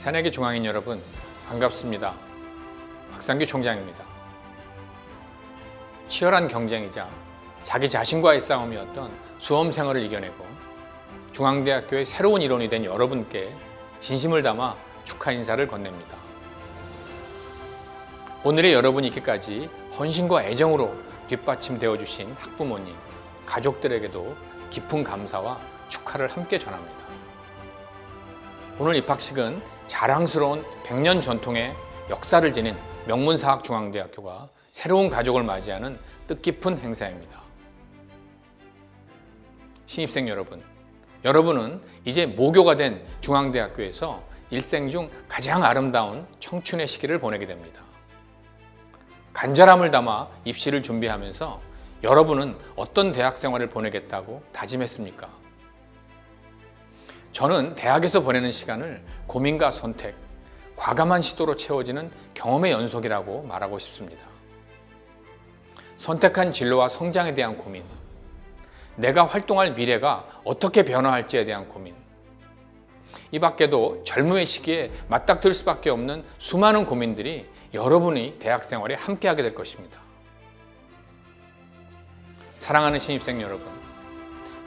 새내기 중앙인 여러분, 반갑습니다. 박상규 총장입니다. 치열한 경쟁이자 자기 자신과의 싸움이었던 수험생활을 이겨내고 중앙대학교의 새로운 일원이 된 여러분께 진심을 담아 축하 인사를 건넵니다. 오늘의 여러분이 있기까지 헌신과 애정으로 뒷받침되어 주신 학부모님, 가족들에게도 깊은 감사와 축하를 함께 전합니다. 오늘 입학식은 자랑스러운 100년 전통의 역사를 지닌 명문사학중앙대학교가 새로운 가족을 맞이하는 뜻깊은 행사입니다. 신입생 여러분, 여러분은 이제 모교가 된 중앙대학교에서 일생 중 가장 아름다운 청춘의 시기를 보내게 됩니다. 간절함을 담아 입시를 준비하면서 여러분은 어떤 대학 생활을 보내겠다고 다짐했습니까? 저는 대학에서 보내는 시간을 고민과 선택, 과감한 시도로 채워지는 경험의 연속이라고 말하고 싶습니다. 선택한 진로와 성장에 대한 고민, 내가 활동할 미래가 어떻게 변화할지에 대한 고민, 이 밖에도 젊음의 시기에 맞닥뜨릴 수밖에 없는 수많은 고민들이 여러분이 대학 생활에 함께하게 될 것입니다. 사랑하는 신입생 여러분,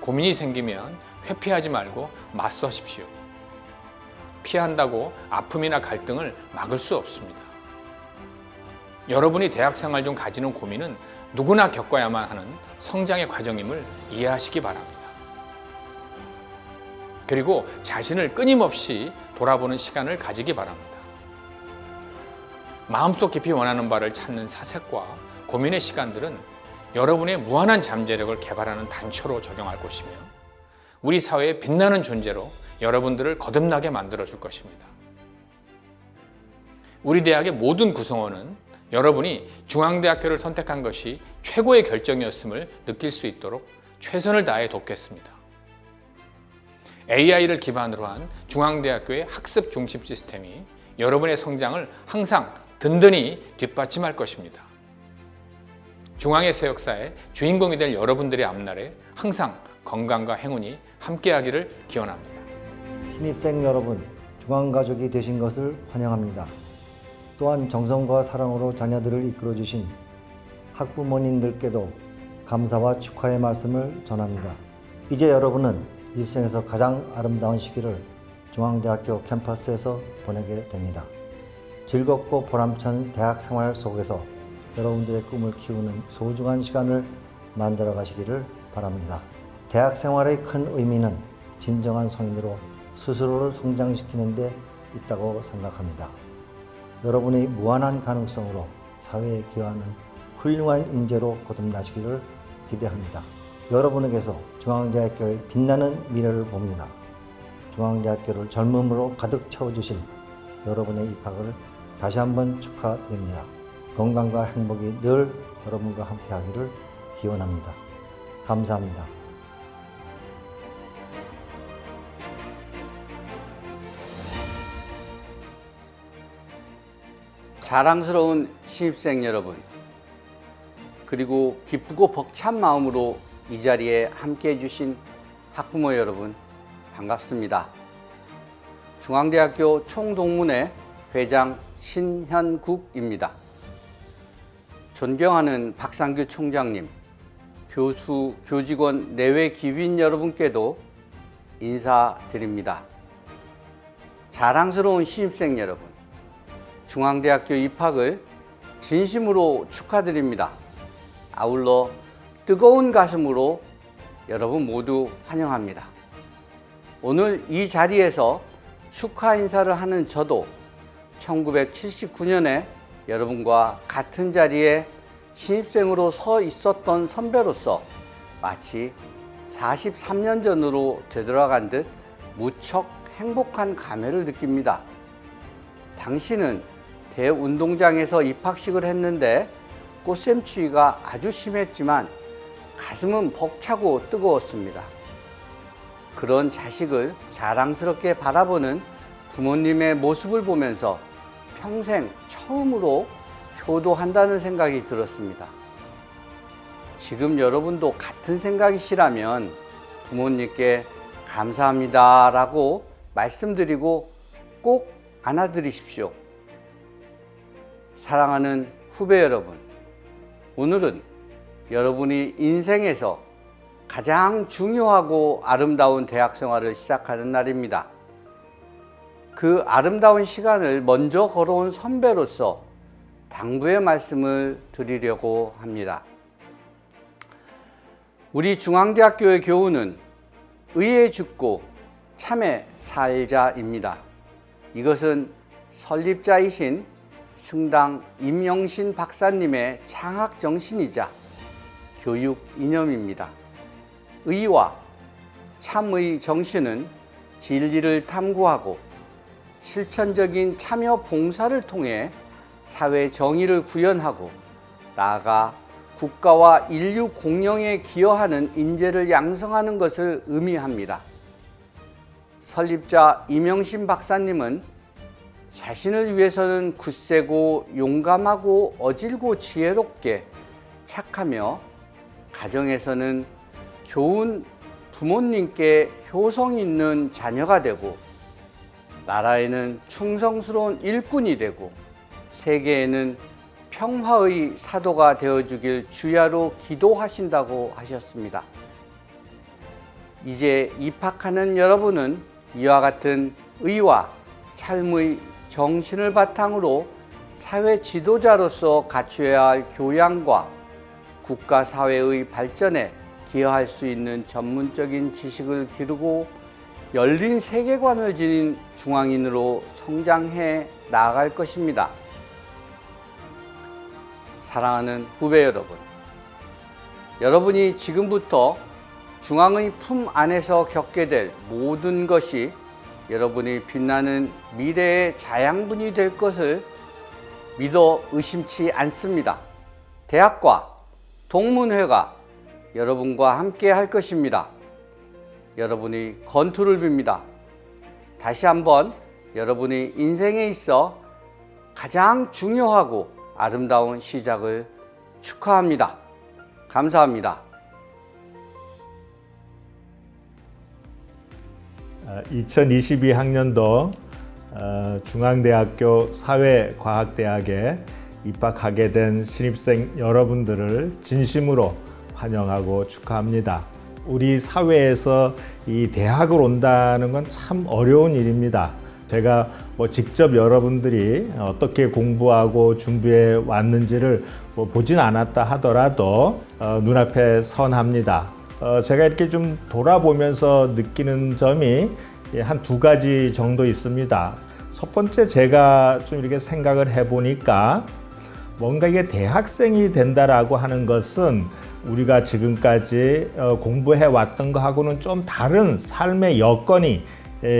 고민이 생기면 회피하지 말고 맞서십시오. 피한다고 아픔이나 갈등을 막을 수 없습니다. 여러분이 대학 생활 중 가지는 고민은 누구나 겪어야만 하는 성장의 과정임을 이해하시기 바랍니다. 그리고 자신을 끊임없이 돌아보는 시간을 가지기 바랍니다. 마음속 깊이 원하는 바를 찾는 사색과 고민의 시간들은 여러분의 무한한 잠재력을 개발하는 단초로 적용할 것이며 우리 사회의 빛나는 존재로 여러분들을 거듭나게 만들어줄 것입니다. 우리 대학의 모든 구성원은 여러분이 중앙대학교를 선택한 것이 최고의 결정이었음을 느낄 수 있도록 최선을 다해 돕겠습니다. AI를 기반으로 한 중앙대학교의 학습 중심 시스템이 여러분의 성장을 항상 든든히 뒷받침할 것입니다. 중앙의 새 역사의 주인공이 될 여러분들의 앞날에 항상 건강과 행운이 함께하기를 기원합니다. 신입생 여러분, 중앙가족이 되신 것을 환영합니다. 또한 정성과 사랑으로 자녀들을 이끌어주신 학부모님들께도 감사와 축하의 말씀을 전합니다. 이제 여러분은 일생에서 가장 아름다운 시기를 중앙대학교 캠퍼스에서 보내게 됩니다. 즐겁고 보람찬 대학 생활 속에서 여러분들의 꿈을 키우는 소중한 시간을 만들어 가시기를 바랍니다. 대학 생활의 큰 의미는 진정한 성인으로 스스로를 성장시키는 데 있다고 생각합니다. 여러분의 무한한 가능성으로 사회에 기여하는 훌륭한 인재로 거듭나시기를 기대합니다. 여러분에게서 중앙대학교의 빛나는 미래를 봅니다. 중앙대학교를 젊음으로 가득 채워주실 여러분의 입학을 다시 한번 축하드립니다. 건강과 행복이 늘 여러분과 함께하기를 기원합니다. 감사합니다. 자랑스러운 신입생 여러분, 그리고 기쁘고 벅찬 마음으로 이 자리에 함께해 주신 학부모 여러분, 반갑습니다. 중앙대학교 총동문회 회장 신현국입니다. 존경하는 박상규 총장님, 교수, 교직원, 내외 기빈 여러분께도 인사드립니다. 자랑스러운 신입생 여러분, 중앙대학교 입학을 진심으로 축하드립니다. 아울러 뜨거운 가슴으로 여러분 모두 환영합니다. 오늘 이 자리에서 축하 인사를 하는 저도 1979년에 여러분과 같은 자리에 신입생으로 서 있었던 선배로서 마치 43년 전으로 되돌아간 듯 무척 행복한 감회를 느낍니다. 당시는 대운동장에서 입학식을 했는데 꽃샘추위가 아주 심했지만 가슴은 벅차고 뜨거웠습니다. 그런 자식을 자랑스럽게 바라보는 부모님의 모습을 보면서 평생 처음으로 효도한다는 생각이 들었습니다. 지금 여러분도 같은 생각이시라면 부모님께 감사합니다 라고 말씀드리고 꼭 안아드리십시오. 사랑하는 후배 여러분, 오늘은 여러분이 인생에서 가장 중요하고 아름다운 대학 생활을 시작하는 날입니다. 그 아름다운 시간을 먼저 걸어온 선배로서 당부의 말씀을 드리려고 합니다. 우리 중앙대학교의 교훈은 의에 죽고 참에 살자입니다. 이것은 설립자이신 승당 임영신 박사님의 창학 정신이자 교육 이념입니다. 의와 참의 정신은 진리를 탐구하고 실천적인 참여 봉사를 통해 사회 정의를 구현하고 나아가 국가와 인류 공영에 기여하는 인재를 양성하는 것을 의미합니다. 설립자 임영신 박사님은 자신을 위해서는 굳세고 용감하고 어질고 지혜롭게 착하며 가정에서는 좋은 부모님께 효성 있는 자녀가 되고 나라에는 충성스러운 일꾼이 되고 세계에는 평화의 사도가 되어주길 주야로 기도하신다고 하셨습니다. 이제 입학하는 여러분은 이와 같은 의와 참의 정신을 바탕으로 사회 지도자로서 갖추어야 할 교양과 국가 사회의 발전에 기여할 수 있는 전문적인 지식을 기르고 열린 세계관을 지닌 중앙인으로 성장해 나아갈 것입니다. 사랑하는 후배 여러분, 여러분이 지금부터 중앙의 품 안에서 겪게 될 모든 것이 여러분이 빛나는 미래의 자양분이 될 것을 믿어 의심치 않습니다. 대학과 동문회가 여러분과 함께 할 것입니다. 여러분이 건투를 빕니다. 다시 한번 여러분이 인생에 있어 가장 중요하고 아름다운 시작을 축하합니다. 감사합니다. 2022학년도 중앙대학교 사회과학대학에 입학하게 된 신입생 여러분들을 진심으로 환영하고 축하합니다. 우리 사회에서 이 대학을 온다는 건 참 어려운 일입니다. 제가 직접 여러분들이 어떻게 공부하고 준비해 왔는지를 보진 않았다 하더라도 눈앞에 선합니다. 제가 이렇게 좀 돌아보면서 느끼는 점이 한 두 가지 정도 있습니다. 첫 번째, 제가 좀 이렇게 생각을 해보니까 뭔가 이게 대학생이 된다라고 하는 것은 우리가 지금까지 공부해 왔던 것하고는 좀 다른 삶의 여건이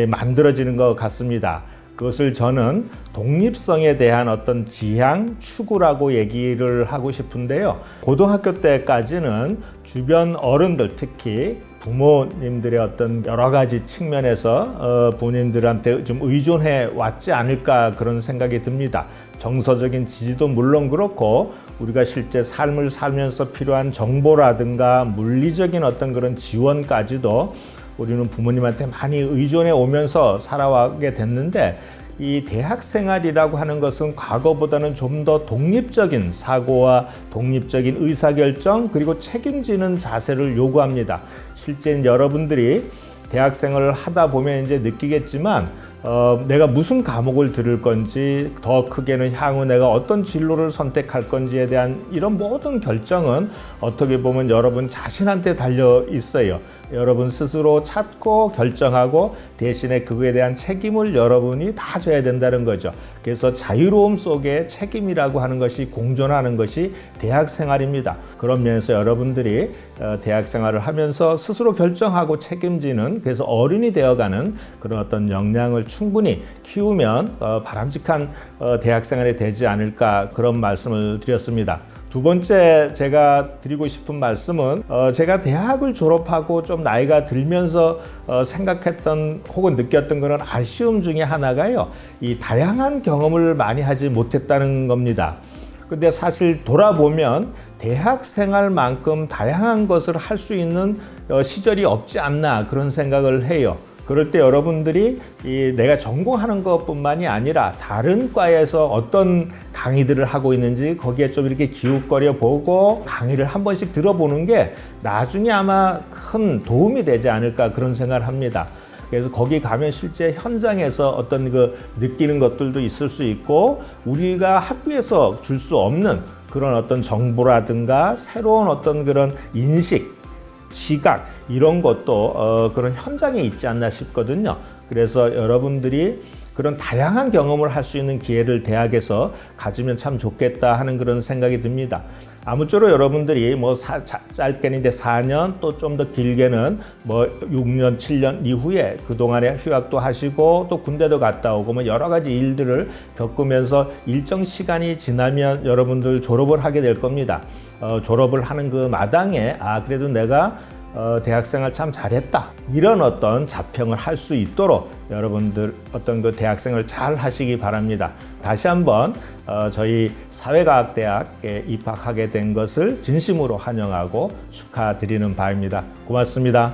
만들어지는 것 같습니다. 그것을 저는 독립성에 대한 어떤 지향, 추구라고 얘기를 하고 싶은데요. 고등학교 때까지는 주변 어른들, 특히 부모님들의 어떤 여러 가지 측면에서 부모님들한테 좀 의존해 왔지 않을까 그런 생각이 듭니다. 정서적인 지지도 물론 그렇고 우리가 실제 삶을 살면서 필요한 정보라든가 물리적인 어떤 그런 지원까지도 우리는 부모님한테 많이 의존해 오면서 살아가게 됐는데, 이 대학 생활이라고 하는 것은 과거보다는 좀 더 독립적인 사고와 독립적인 의사결정 그리고 책임지는 자세를 요구합니다. 실제 여러분들이 대학생활을 하다 보면 이제 느끼겠지만 내가 무슨 과목을 들을 건지, 더 크게는 향후 내가 어떤 진로를 선택할 건지에 대한 이런 모든 결정은 어떻게 보면 여러분 자신한테 달려 있어요. 여러분 스스로 찾고 결정하고 대신에 그거에 대한 책임을 여러분이 다 져야 된다는 거죠. 그래서 자유로움 속에 책임이라고 하는 것이 공존하는 것이 대학 생활입니다. 그런 면에서 여러분들이 대학 생활을 하면서 스스로 결정하고 책임지는, 그래서 어른이 되어가는 그런 어떤 역량을 충분히 키우면 바람직한 대학 생활이 되지 않을까, 그런 말씀을 드렸습니다. 두 번째 제가 드리고 싶은 말씀은 제가 대학을 졸업하고 좀 나이가 들면서 생각했던 혹은 느꼈던 그런 아쉬움 중에 하나가요, 이 다양한 경험을 많이 하지 못했다는 겁니다. 근데 사실 돌아보면 대학 생활만큼 다양한 것을 할 수 있는 시절이 없지 않나 그런 생각을 해요. 그럴 때 여러분들이 내가 전공하는 것뿐만이 아니라 다른 과에서 어떤 강의들을 하고 있는지 거기에 좀 이렇게 기웃거려 보고 강의를 한 번씩 들어보는 게 나중에 아마 큰 도움이 되지 않을까 그런 생각을 합니다. 그래서 거기 가면 실제 현장에서 어떤 느끼는 것들도 있을 수 있고 우리가 학교에서 줄 수 없는 그런 어떤 정보라든가 새로운 어떤 그런 인식, 시각 이런 것도 그런 현장에 있지 않나 싶거든요. 그래서 여러분들이 그런 다양한 경험을 할 수 있는 기회를 대학에서 가지면 참 좋겠다 하는 그런 생각이 듭니다. 아무쪼록 여러분들이 짧게는 이제 4년 또 좀 더 길게는 6년, 7년 이후에 그동안에 휴학도 하시고 또 군대도 갔다 오고 여러 가지 일들을 겪으면서 일정 시간이 지나면 여러분들 졸업을 하게 될 겁니다. 졸업을 하는 그 마당에 그래도 내가 대학생활 참 잘했다 이런 어떤 자평을 할 수 있도록 여러분들 어떤 대학생활 잘 하시기 바랍니다. 다시 한번 저희 사회과학대학에 입학하게 된 것을 진심으로 환영하고 축하드리는 바입니다. 고맙습니다.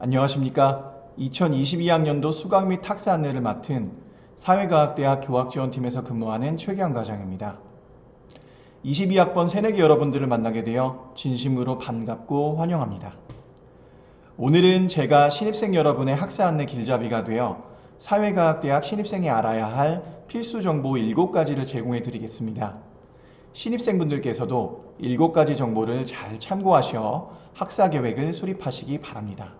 안녕하십니까. 2022학년도 수강 및 학사 안내를 맡은 사회과학대학 교학지원팀에서 근무하는 최기환 과장입니다. 22학번 새내기 여러분들을 만나게 되어 진심으로 반갑고 환영합니다. 오늘은 제가 신입생 여러분의 학사 안내 길잡이가 되어 사회과학대학 신입생이 알아야 할 필수 정보 7가지를 제공해 드리겠습니다. 신입생분들께서도 7가지 정보를 잘 참고하셔 학사 계획을 수립하시기 바랍니다.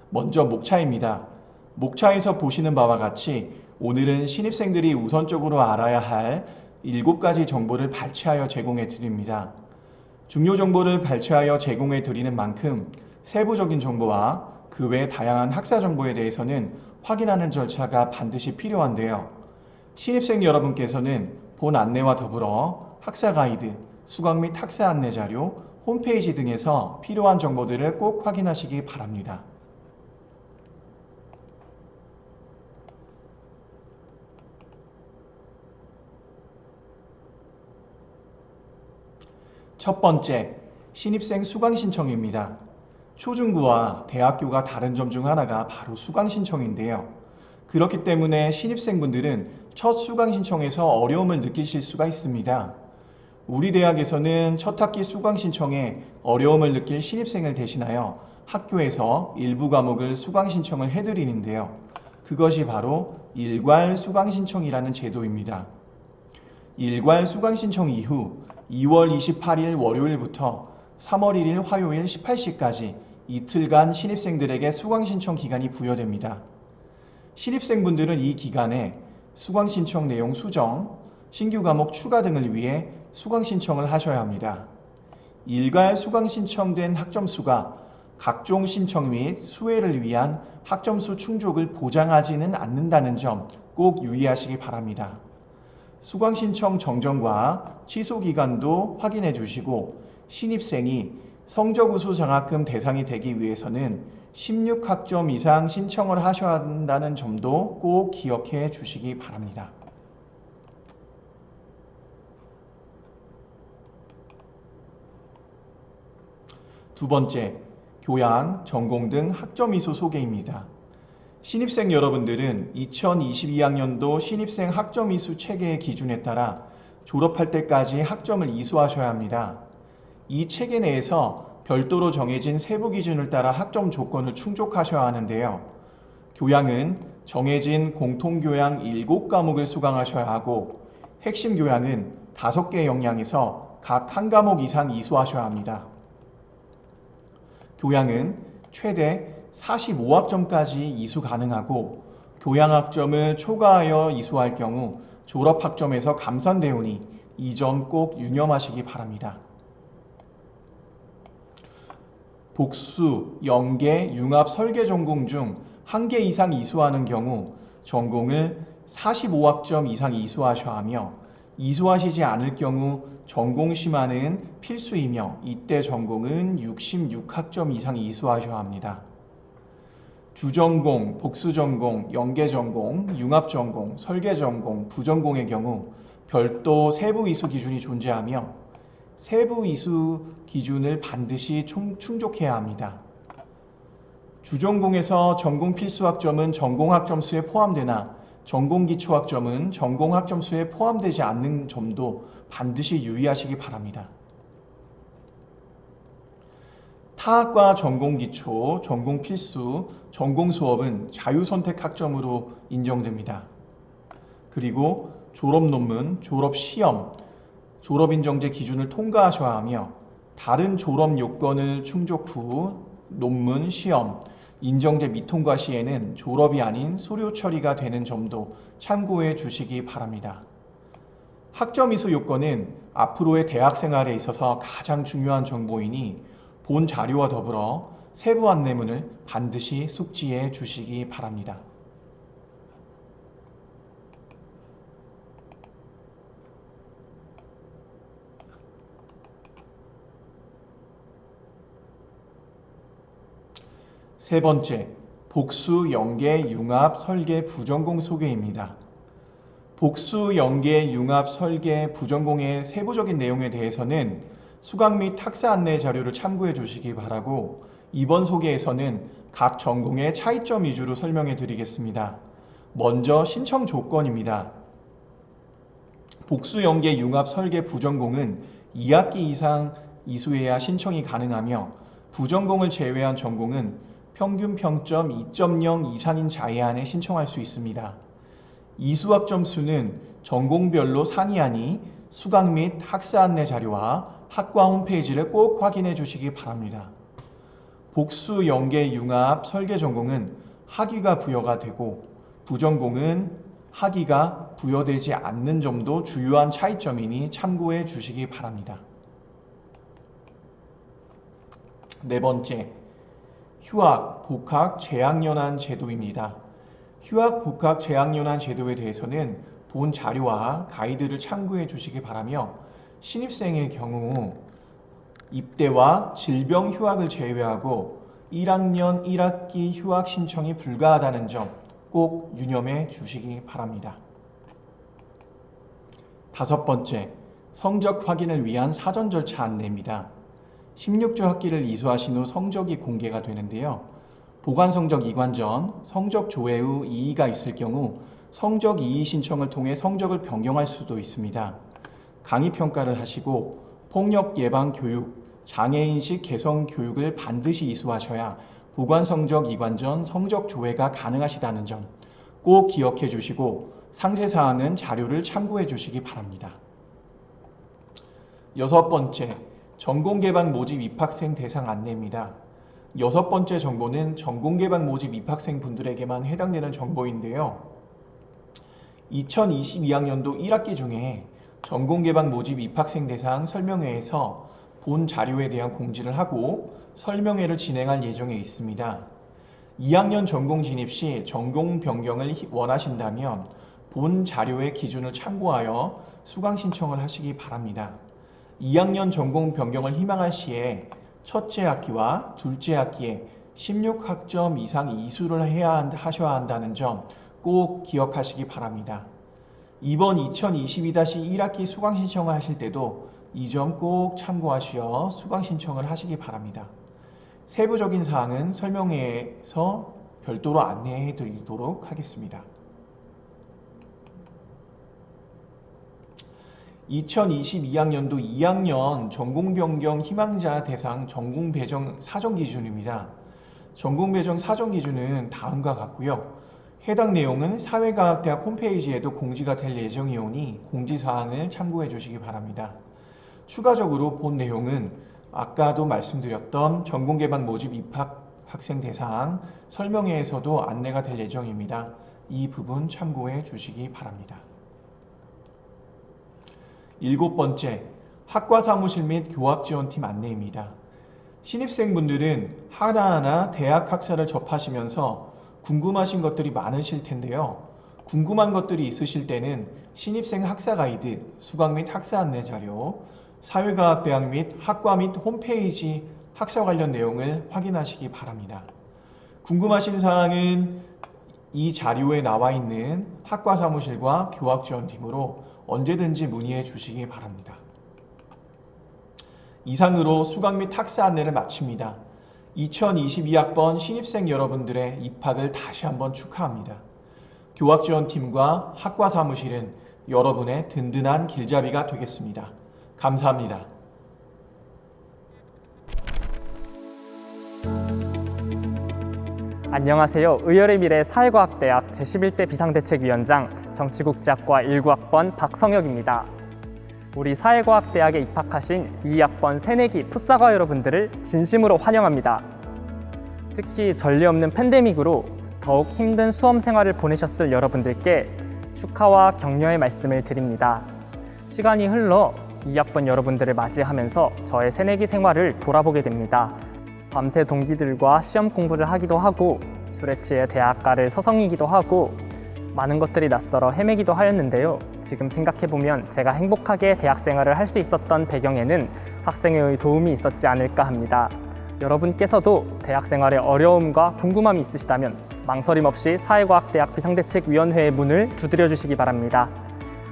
먼저 목차입니다. 목차에서 보시는 바와 같이 오늘은 신입생들이 우선적으로 알아야 할 7가지 정보를 발췌하여 제공해 드립니다. 중요 정보를 발췌하여 제공해 드리는 만큼 세부적인 정보와 그 외 다양한 학사 정보에 대해서는 확인하는 절차가 반드시 필요한데요. 신입생 여러분께서는 본 안내와 더불어 학사 가이드, 수강 및 학사 안내 자료, 홈페이지 등에서 필요한 정보들을 꼭 확인하시기 바랍니다. 첫 번째, 신입생 수강 신청입니다. 초중고와 대학교가 다른 점 중 하나가 바로 수강 신청인데요. 그렇기 때문에 신입생분들은 첫 수강 신청에서 어려움을 느끼실 수가 있습니다. 우리 대학에서는 첫 학기 수강 신청에 어려움을 느낄 신입생을 대신하여 학교에서 일부 과목을 수강 신청을 해드리는데요. 그것이 바로 일괄 수강 신청이라는 제도입니다. 일괄 수강 신청 이후 2월 28일 월요일부터 3월 1일 화요일 18시까지 이틀간 신입생들에게 수강 신청 기간이 부여됩니다. 신입생분들은 이 기간에 수강 신청 내용 수정, 신규 과목 추가 등을 위해 수강 신청을 하셔야 합니다. 일괄 수강 신청된 학점수가 각종 신청 및 수혜를 위한 학점수 충족을 보장하지는 않는다는 점 꼭 유의하시기 바랍니다. 수강 신청 정정과 취소 기간도 확인해 주시고 신입생이 성적 우수 장학금 대상이 되기 위해서는 16학점 이상 신청을 하셔야 한다는 점도 꼭 기억해 주시기 바랍니다. 두 번째, 교양, 전공 등 학점 이수 소개입니다. 신입생 여러분들은 2022학년도 신입생 학점 이수 체계의 기준에 따라 졸업할 때까지 학점을 이수하셔야 합니다. 이 체계 내에서 별도로 정해진 세부 기준을 따라 학점 조건을 충족하셔야 하는데요. 교양은 정해진 공통교양 7과목을 수강하셔야 하고 핵심 교양은 5개 역량에서 각 한 과목 이상 이수하셔야 합니다. 교양은 최대 45학점까지 이수 가능하고 교양학점을 초과하여 이수할 경우 졸업학점에서 감산되오니 이 점 꼭 유념하시기 바랍니다. 복수, 연계, 융합, 설계 전공 중 1개 이상 이수하는 경우 전공을 45학점 이상 이수하셔야 하며 이수하시지 않을 경우 전공 심화는 필수이며 이때 전공은 66학점 이상 이수하셔야 합니다. 주전공, 복수전공, 연계전공, 융합전공, 설계전공, 부전공의 경우 별도 세부 이수 기준이 존재하며 세부 이수 기준을 반드시 충족해야 합니다. 주전공에서 전공 필수학점은 전공학점 수에 포함되나 전공 기초학점은 전공학점 수에 포함되지 않는 점도 반드시 유의하시기 바랍니다. 타학과 전공 기초, 전공 필수, 전공 수업은 자유선택 학점으로 인정됩니다. 그리고 졸업 논문, 졸업 시험, 졸업 인정제 기준을 통과하셔야 하며 다른 졸업 요건을 충족 후 논문, 시험, 인정제 미통과 시에는 졸업이 아닌 수료 처리가 되는 점도 참고해 주시기 바랍니다. 학점 이수 요건은 앞으로의 대학 생활에 있어서 가장 중요한 정보이니 본 자료와 더불어 세부 안내문을 반드시 숙지해 주시기 바랍니다. 세 번째, 복수, 연계, 융합, 설계, 부전공 소개입니다. 복수, 연계, 융합, 설계, 부전공의 세부적인 내용에 대해서는 수강 및 학사 안내 자료를 참고해 주시기 바라고 이번 소개에서는 각 전공의 차이점 위주로 설명해 드리겠습니다. 먼저 신청 조건입니다. 복수, 연계, 융합, 설계, 부전공은 2학기 이상 이수해야 신청이 가능하며 부전공을 제외한 전공은 평균 평점 2.0 이상인 자예안에 신청할 수 있습니다. 이수학점 수는 전공별로 상이하니 수강 및 학사 안내 자료와 학과 홈페이지를 꼭 확인해 주시기 바랍니다. 복수, 연계, 융합, 설계 전공은 학위가 부여가 되고 부전공은 학위가 부여되지 않는 점도 주요한 차이점이니 참고해 주시기 바랍니다. 네 번째, 휴학, 복학, 재학연한 제도입니다. 휴학, 복학, 재학연한 제도에 대해서는 본 자료와 가이드를 참고해 주시기 바라며 신입생의 경우 입대와 질병 휴학을 제외하고 1학년 1학기 휴학 신청이 불가하다는 점 꼭 유념해 주시기 바랍니다. 다섯 번째, 성적 확인을 위한 사전 절차 안내입니다. 16주 학기를 이수하신 후 성적이 공개가 되는데요. 보관 성적 이관 전 성적 조회 후 이의가 있을 경우 성적 이의 신청을 통해 성적을 변경할 수도 있습니다. 강의 평가를 하시고 폭력 예방 교육, 장애인식 개선 교육을 반드시 이수하셔야 보관 성적 이관 전 성적 조회가 가능하시다는 점 꼭 기억해 주시고 상세 사항은 자료를 참고해 주시기 바랍니다. 여섯 번째, 전공개방 모집 입학생 대상 안내입니다. 여섯 번째 정보는 전공개방 모집 입학생 분들에게만 해당되는 정보인데요. 2022학년도 1학기 중에 전공개방 모집 입학생 대상 설명회에서 본 자료에 대한 공지를 하고 설명회를 진행할 예정에 있습니다. 2학년 전공 진입 시 전공 변경을 원하신다면 본 자료의 기준을 참고하여 수강 신청을 하시기 바랍니다. 2학년 전공 변경을 희망할 시에 첫째 학기와 둘째 학기에 16학점 이상 이수를 하셔야 한다는 점 꼭 기억하시기 바랍니다. 이번 2022-1학기 수강 신청을 하실 때도 이 점 꼭 참고하시어 수강 신청을 하시기 바랍니다. 세부적인 사항은 설명회에서 별도로 안내해 드리도록 하겠습니다. 2022학년도 2학년 전공 변경 희망자 대상 전공 배정 사정 기준입니다. 전공 배정 사정 기준은 다음과 같고요. 해당 내용은 사회과학대학 홈페이지에도 공지가 될 예정이오니 공지사항을 참고해 주시기 바랍니다. 추가적으로 본 내용은 아까도 말씀드렸던 전공개방 모집 입학 학생 대상 설명회에서도 안내가 될 예정입니다. 이 부분 참고해 주시기 바랍니다. 7번째, 학과 사무실 및 교학지원팀 안내입니다. 신입생분들은 하나하나 대학 학사를 접하시면서 궁금하신 것들이 많으실 텐데요. 궁금한 것들이 있으실 때는 신입생 학사 가이드, 수강 및 학사 안내 자료, 사회과학대학 및 학과 및 홈페이지 학사 관련 내용을 확인하시기 바랍니다. 궁금하신 사항은 이 자료에 나와 있는 학과 사무실과 교학지원팀으로 언제든지 문의해 주시기 바랍니다. 이상으로 수강 및 학사 안내를 마칩니다. 2022학번 신입생 여러분들의 입학을 다시 한번 축하합니다. 교학지원팀과 학과 사무실은 여러분의 든든한 길잡이가 되겠습니다. 감사합니다. 안녕하세요. 의열의 미래 사회과학대학 제11대 비상대책위원장 정치국제학과 19학번 박성혁입니다. 우리 사회과학대학에 입학하신 2학번 새내기 풋사과 여러분들을 진심으로 환영합니다. 특히 전례 없는 팬데믹으로 더욱 힘든 수험 생활을 보내셨을 여러분들께 축하와 격려의 말씀을 드립니다. 시간이 흘러 2학번 여러분들을 맞이하면서 저의 새내기 생활을 돌아보게 됩니다. 밤새 동기들과 시험 공부를 하기도 하고 술에 취해 대학가를 서성이기도 하고 많은 것들이 낯설어 헤매기도 하였는데요. 지금 생각해보면 제가 행복하게 대학 생활을 할 수 있었던 배경에는 학생의 도움이 있었지 않을까 합니다. 여러분께서도 대학 생활에 어려움과 궁금함이 있으시다면 망설임 없이 사회과학대학 비상대책위원회의 문을 두드려 주시기 바랍니다.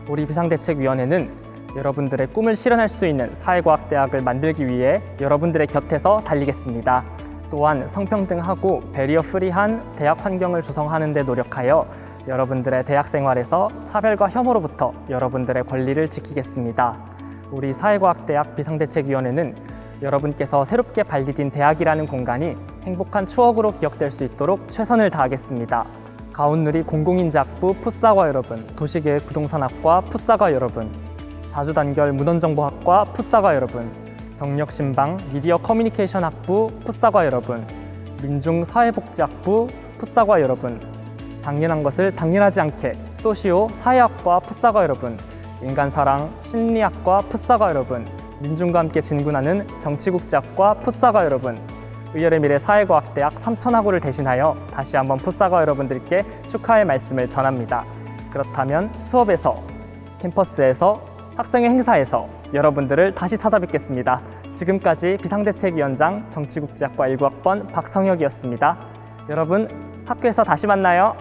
우리 비상대책위원회는 여러분들의 꿈을 실현할 수 있는 사회과학대학을 만들기 위해 여러분들의 곁에서 달리겠습니다. 또한 성평등하고 배리어 프리한 대학 환경을 조성하는 데 노력하여 여러분들의 대학 생활에서 차별과 혐오로부터 여러분들의 권리를 지키겠습니다. 우리 사회과학대학 비상대책위원회는 여러분께서 새롭게 발디딘 대학이라는 공간이 행복한 추억으로 기억될 수 있도록 최선을 다하겠습니다. 가온누리 공공인재학부 풋사과 여러분, 도시계획 부동산학과 풋사과 여러분, 자주단결 문헌정보학과 풋사과 여러분, 정력신방 미디어 커뮤니케이션 학부 풋사과 여러분, 민중사회복지학부 풋사과 여러분, 당연한 것을 당연하지 않게 소시오 사회학과 풋사과 여러분, 인간사랑 심리학과 풋사과 여러분, 민중과 함께 진군하는 정치국제학과 풋사과 여러분, 의열의 미래 사회과학대학 삼천학우를 대신하여 다시 한번 풋사과 여러분들께 축하의 말씀을 전합니다. 그렇다면 수업에서, 캠퍼스에서, 학생회 행사에서 여러분들을 다시 찾아뵙겠습니다. 지금까지 비상대책위원장 정치국제학과 19학번 박성혁이었습니다. 여러분, 학교에서 다시 만나요.